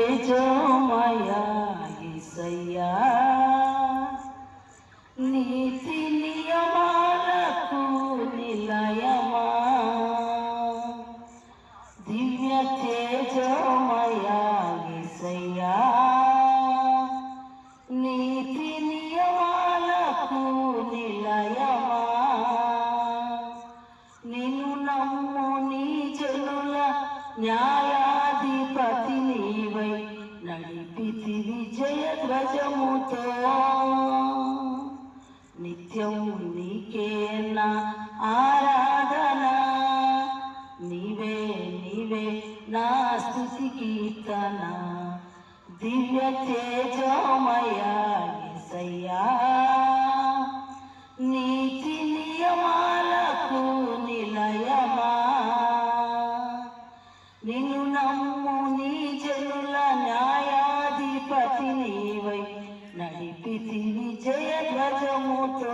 తేజోమయా యేసయ్యా నీతి నియమాలకు నిలయమా దివ్య తేజోమయా యేసయ్యా నీతి నియమాలకు నిలయమా నిన్ను నమ్ము నీ జనుల న్యాయాధిపతి నీవై నడిపితివి జయధ్వజముతో నిత్యం నీకే నా ఆరాధన నీవే నీవే నా స్తుతి కీర్తన దివ్య తేజోమయా యేసయ్యా నీతి నియమాలకు నిలయమా నిన్ను నమ్ము నీ జనుల న్యాయాధిపతి నీవై నడిపితివి జయధ్వజముతో